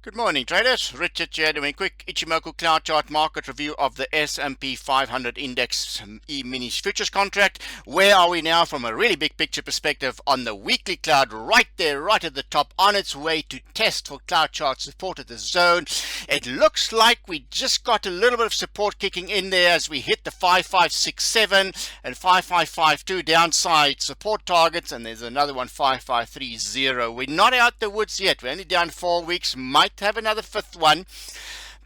Good morning, traders. Richard here doing a quick Ichimoku cloud chart market review of the SP500 Index E-mini futures contract. Where are we now from a really big picture perspective on the weekly cloud? Right there, right at the top, on its way to test for cloud chart support at the zone. It looks like we just got a little bit of support kicking in there as we hit the 5567 and 5552 downside support targets, and there's another one 5530. We're not out the woods yet. We're only down 4 weeks. Might have another fifth one,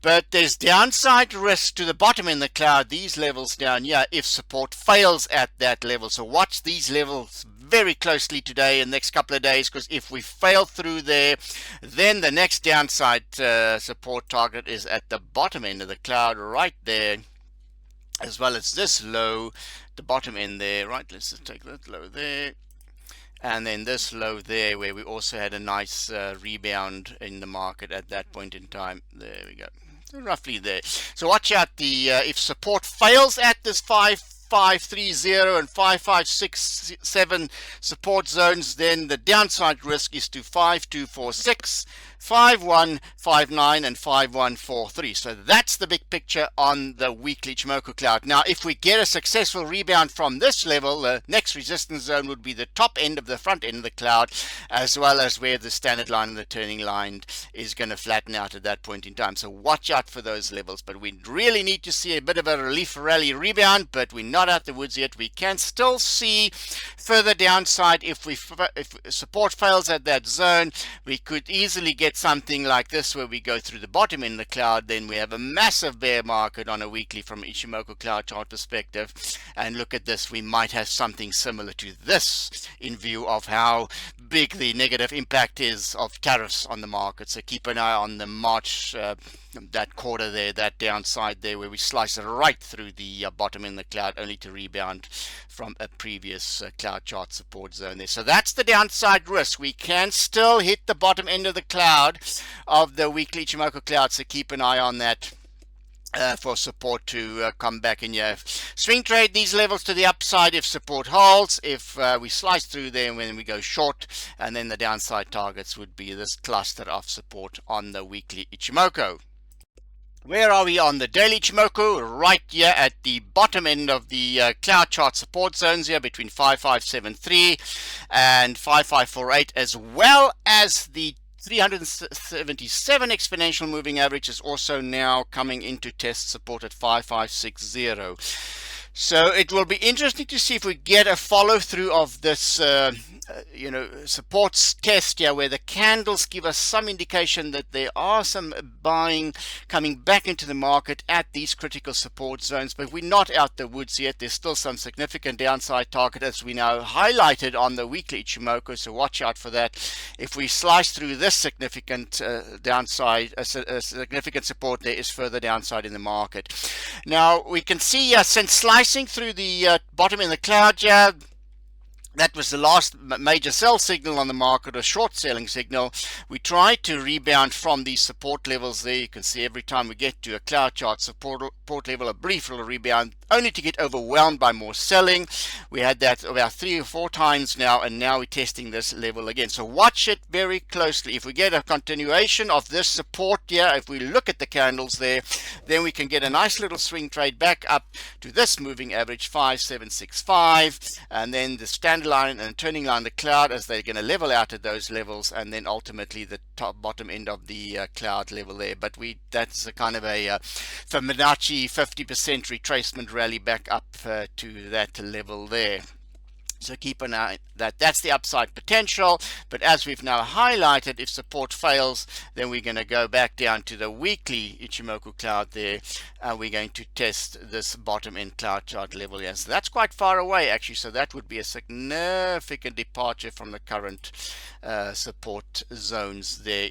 but there's downside risk to the bottom in the cloud, these levels down here, if support fails at that level. So watch these levels very closely today and next couple of days, because if we fail through there, then the next downside support target is at the bottom end of the cloud right there, as well as this low, the bottom end there. Right, let's just take that low there, and then this low there, where we also had a nice rebound in the market at that point in time. There we go, so roughly there. So watch out the if support fails at this 5530 and 5567 support zones, then the downside risk is to 5246, 5159 and 5143. So that's the big picture on the weekly Ichimoku cloud. Now if we get a successful rebound from this level, the next resistance zone would be the top end of the front end of the cloud, as well as where the standard line and the turning line is going to flatten out at that point in time. So watch out for those levels, but we really need to see a bit of a relief rally rebound, but we're not out the woods yet. We can still see further downside if support fails at that zone. We could easily get something like this where we go through the bottom in the cloud. Then we have a massive bear market on a weekly from Ichimoku cloud chart perspective. And look at this, we might have something similar to this in view of how big the negative impact is of tariffs on the market. So keep an eye on the March that quarter there, that downside there, where we slice right through the bottom in the cloud, only to rebound from a previous cloud chart support zone there. So that's the downside risk. We can still hit the bottom end of the cloud of the weekly Ichimoku cloud, so keep an eye on that for support to come back in here. Swing trade these levels to the upside if support holds. If we slice through there, when we go short, and then the downside targets would be this cluster of support on the weekly Ichimoku. Where are we on the daily Ichimoku? Right here at the bottom end of the cloud chart support zones here, between 5573 and 5548, as well as the 377 exponential moving average is also now coming into test support at 5560. So it will be interesting to see if we get a follow through of this supports test here, where the candles give us some indication that there are some buying coming back into the market at these critical support zones, but we're not out the woods yet. There's still some significant downside target, as we now highlighted on the weekly Ichimoku, so watch out for that. If we slice through this significant downside, significant support, there is further downside in the market. Now we can see since slicing through the bottom in the cloud here, that was the last major sell signal on the market, a short selling signal. We try to rebound from these support levels there. You can see every time we get to a cloud chart support level, a brief little rebound, only to get overwhelmed by more selling. We had that about 3 or 4 times now, and now we're testing this level again. So watch it very closely. If we get a continuation of this support here, if we look at the candles there, then we can get a nice little swing trade back up to this moving average 5765, and then the standard line and turning line, the cloud, as they're going to level out at those levels, and then ultimately the bottom end of the cloud level there. But that's a kind of a Fibonacci 50% retracement rally back up to that level there. So keep an eye on that's the upside potential. But as we've now highlighted, if support fails, then we're going to go back down to the weekly Ichimoku cloud there, and we're going to test this bottom end cloud chart level here. So that's quite far away actually, so that would be a significant departure from the current support zones there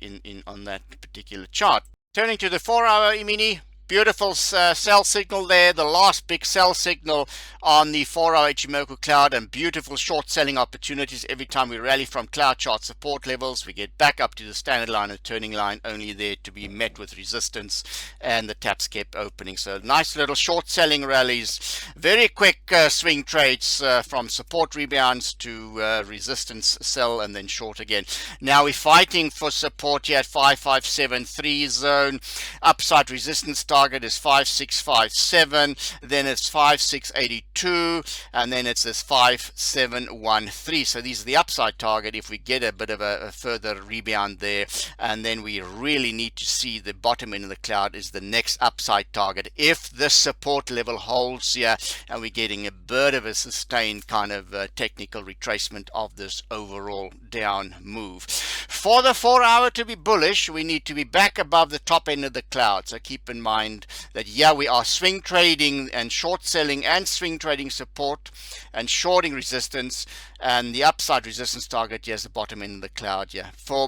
on that particular chart. Turning to the 4-hour E-mini, Beautiful sell signal there, the last big sell signal on the 4-hour Ichimoku cloud, and beautiful short selling opportunities every time we rally from cloud chart support levels. We get back up to the standard line and turning line, only there to be met with resistance, and the taps kept opening. So nice little short selling rallies, very quick swing trades from support rebounds to resistance sell and then short again. Now we're fighting for support here at 5573 zone. Upside resistance target is 5657, then it's 5682, and then it's this 5713. So these are the upside target if we get a bit of a further rebound there, and then we really need to see the bottom end of the cloud is the next upside target. If this support level holds here and we're getting a bit of a sustained kind of technical retracement of this overall down move. For the 4-hour to be bullish, we need to be back above the top end of the cloud. So keep in mind that we are swing trading and short selling and swing trading support and shorting resistance, and the upside resistance target is the bottom end of the cloud.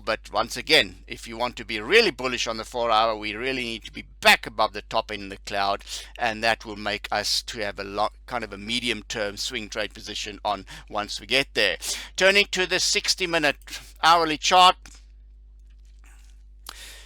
But once again, if you want to be really bullish on the 4-hour, we really need to be back above the top end of the cloud, and that will make us to have a kind of a medium term swing trade position on once we get there. Turning to the 60-minute hourly chart,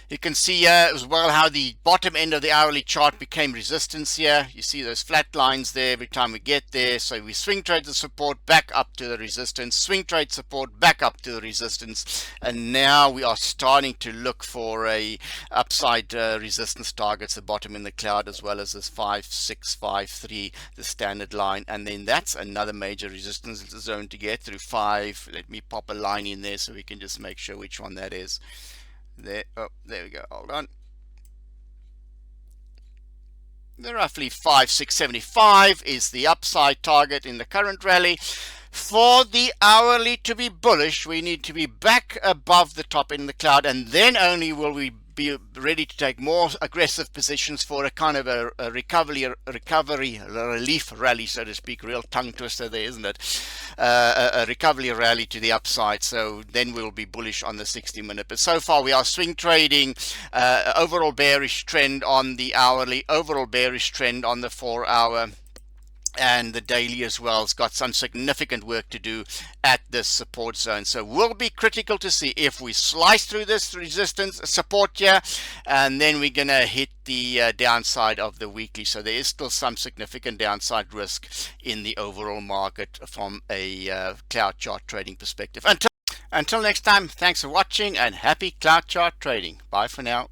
you can see here as well how the bottom end of the hourly chart became resistance here. You see those flat lines there every time we get there. So we swing trade the support back up to the resistance, swing trade support back up to the resistance, and now we are starting to look for a upside resistance targets, the bottom in the cloud, as well as this 5653, the standard line, and then that's another major resistance zone to get through 5. Let me pop a line in there so we can just make sure which one that is. There we go, hold on. The roughly 5675 is the upside target in the current rally. For the hourly to be bullish, we need to be back above the top end of the cloud, and then only will we be ready to take more aggressive positions for a kind of a recovery relief rally, so to speak. Real tongue twister there, isn't it? A recovery rally to the upside. So then we'll be bullish on the 60-minute. But so far we are swing trading, overall bearish trend on the hourly, overall bearish trend on the 4-hour. And the daily as well has got some significant work to do at this support zone. So we'll be critical to see if we slice through this resistance support here, and then we're going to hit the downside of the weekly. So there is still some significant downside risk in the overall market from a cloud chart trading perspective. Until next time, thanks for watching and happy cloud chart trading. Bye for now.